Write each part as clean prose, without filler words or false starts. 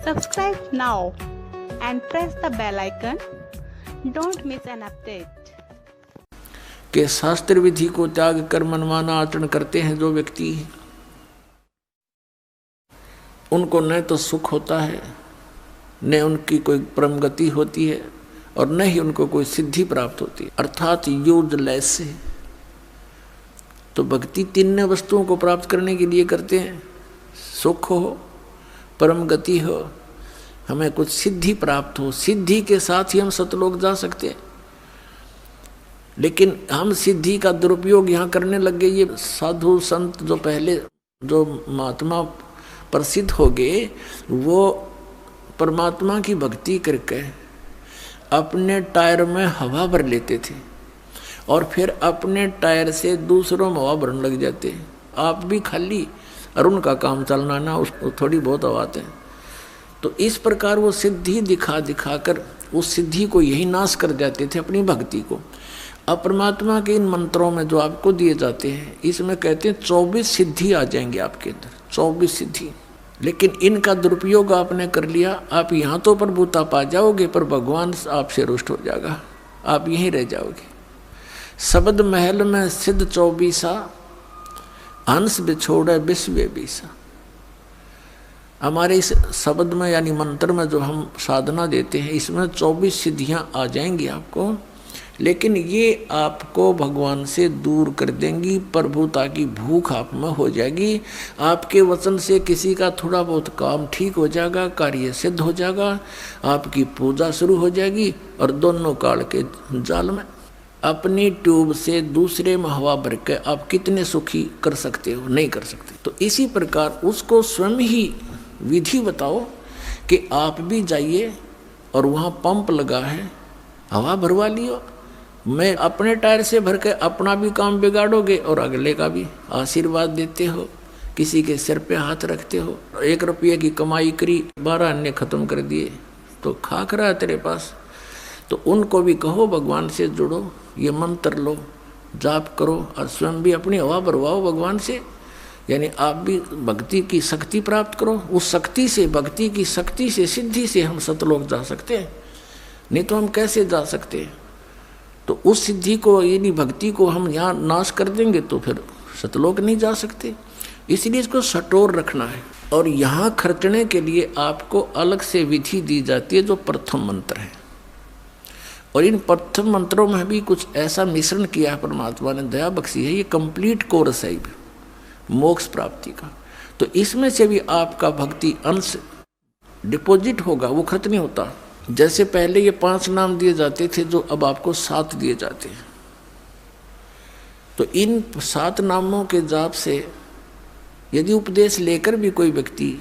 Subscribe now and press the bell icon. Don't miss an update. के शास्त्र विधि को त्याग कर मनमाना आचरण करते हैं जो व्यक्ति, उनको न तो सुख होता है, न उनकी कोई परम गति होती है और न ही उनको कोई सिद्धि प्राप्त होती है, अर्थात यूजलेस है। तो भक्ति तीन वस्तुओं को प्राप्त करने के लिए करते हैं, सुख हो, परम गति हो, हमें कुछ सिद्धि प्राप्त हो। सिद्धि के साथ ही हम सतलोक जा सकते हैं। लेकिन हम सिद्धि का दुरुपयोग यहाँ करने लग गए। ये साधु संत जो पहले जो महात्मा प्रसिद्ध हो गए, वो परमात्मा की भक्ति करके अपने टायर में हवा भर लेते थे और फिर अपने टायर से दूसरों में हवा भरने लग जाते। आप भी खाली और उनका काम चलना ना, उसको थोड़ी बहुत आवाज़ है। तो इस प्रकार वो सिद्धि दिखा दिखा कर उस सिद्धि को यही नाश कर जाते थे, अपनी भक्ति को। अब परमात्मा के इन मंत्रों में जो आपको दिए जाते हैं, इसमें कहते हैं 24 सिद्धि आ जाएंगे आपके अंदर, 24 सिद्धि। लेकिन इनका दुरुपयोग आपने कर लिया, आप यहाँ तो प्रभुता पा जाओगे पर भगवान आपसे रुष्ट हो जाएगा, आप यहीं रह जाओगे। शब्द महल में सिद्ध 24, हंस बिछोड़े विश्व बीसा। हमारे इस शब्द में यानी मंत्र में जो हम साधना देते हैं, इसमें 24 सिद्धियाँ आ जाएंगी आपको। लेकिन ये आपको भगवान से दूर कर देंगी, प्रभुता की भूख आप में हो जाएगी। आपके वचन से किसी का थोड़ा बहुत काम ठीक हो जाएगा, कार्य सिद्ध हो जाएगा, आपकी पूजा शुरू हो जाएगी और दोनों काल के जाल में अपनी ट्यूब से दूसरे में हवा भर के आप कितने सुखी कर सकते हो? नहीं कर सकते। तो इसी प्रकार उसको स्वयं ही विधि बताओ कि आप भी जाइए और वहाँ पंप लगा है, हवा भरवा लियो। मैं अपने टायर से भर के अपना भी काम बिगाड़ोगे और अगले का भी। आशीर्वाद देते हो, किसी के सिर पे हाथ रखते हो। 1 रुपये की कमाई करी, 12 अन्य खत्म कर दिए, तो खाक रहा है तेरे पास। तो उनको भी कहो भगवान से जुड़ो, ये मंत्र लो, जाप करो और स्वयं भी अपनी हवा भरवाओ भगवान से। यानी आप भी भक्ति की शक्ति प्राप्त करो। उस शक्ति से, भक्ति की शक्ति से, सिद्धि से हम सतलोक जा सकते हैं। नहीं तो हम कैसे जा सकते हैं? तो उस सिद्धि को, यानी भक्ति को हम यहाँ नाश कर देंगे तो फिर सतलोक नहीं जा सकते। इसलिए इसको सटोर रखना है। और यहाँ खर्चने के लिए आपको अलग से विधि दी जाती है जो प्रथम मंत्र है। और इन प्रथम मंत्रों में भी कुछ ऐसा मिश्रण किया है, परमात्मा ने दया बख्शी है। ये कंप्लीट कोर्स है मोक्ष प्राप्ति का। तो इसमें से भी आपका भक्ति अंश डिपॉजिट होगा, वो खत्म नहीं होता। जैसे पहले ये 5 नाम दिए जाते थे, जो अब आपको 7 दिए जाते हैं। तो इन 7 नामों के जाप से यदि उपदेश लेकर भी कोई व्यक्ति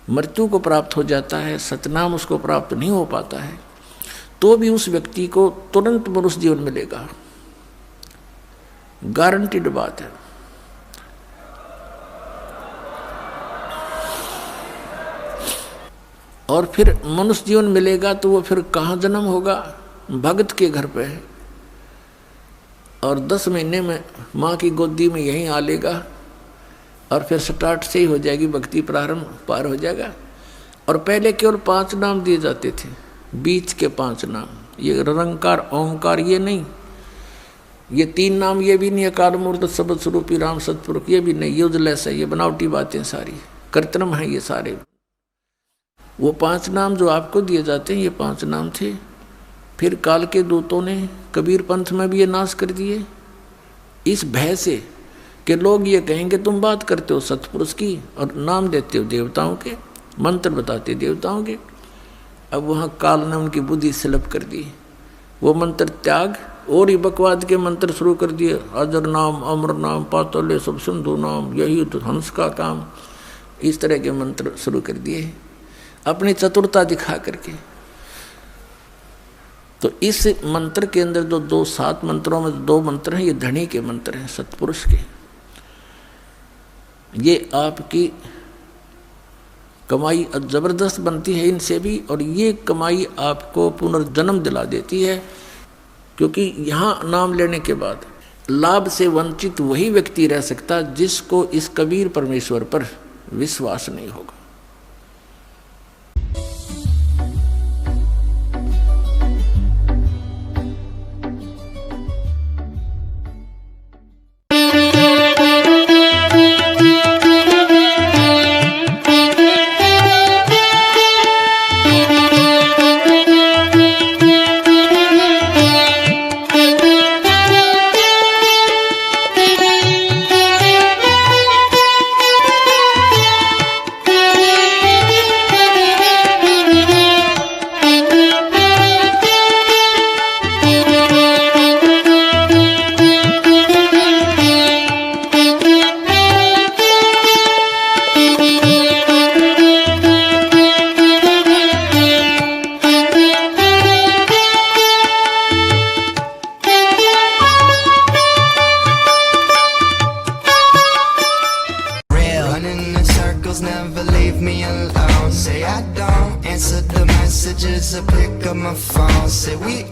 मृत्यु को प्राप्त हो जाता है, सतनाम उसको प्राप्त नहीं हो पाता है, तो भी उस व्यक्ति को तुरंत मनुष्य जीवन मिलेगा। गारंटीड बात है। और फिर मनुष्य जीवन मिलेगा तो वो फिर कहाँ जन्म होगा? भगत के घर पे है। और 10 महीने में माँ की गोदी में यहीं आ लेगा और फिर स्टार्ट से ही हो जाएगी भक्ति, प्रारंभ पार हो जाएगा। और पहले केवल 5 नाम दिए जाते थे, बीच के 5 नाम, ये निरंकार ओंकार ये नहीं, ये 3 नाम ये भी नहीं, अकाल मूर्त शब्द स्वरूपी राम सतपुरुष ये भी नहीं, यूजलेस है, ये बनावटी बातें सारी, कृत्रिम है ये सारे। वो 5 नाम जो आपको दिए जाते हैं, ये 5 नाम थे। फिर काल के दूतों ने कबीर पंथ में भी ये नाश कर दिए, इस भय से कि लोग ये कहेंगे तुम बात करते हो सतपुरुष की और नाम देते हो देवताओं के, मंत्र बताते देवताओं के। अब वहाँ काल ने उनकी बुद्धि स्लप कर दी, वो मंत्र त्याग और ही बकवाद के मंत्र शुरू कर दिए। अजर नाम, अमर नाम, पातल्य सब सिंधु नाम, यही तो हंस का काम, इस तरह के मंत्र शुरू कर दिए अपनी चतुरता दिखा करके। तो इस मंत्र के अंदर जो 7 मंत्रों में 2 मंत्र हैं, ये धनी के मंत्र हैं, सतपुरुष के। ये आपकी कमाई जबरदस्त बनती है इनसे भी, और ये कमाई आपको पुनर्जन्म दिला देती है। क्योंकि यहाँ नाम लेने के बाद लाभ से वंचित वही व्यक्ति रह सकता जिसको इस कबीर परमेश्वर पर विश्वास नहीं होगा। leave me alone. Say I don't answer the messages or pick up my phone. Say we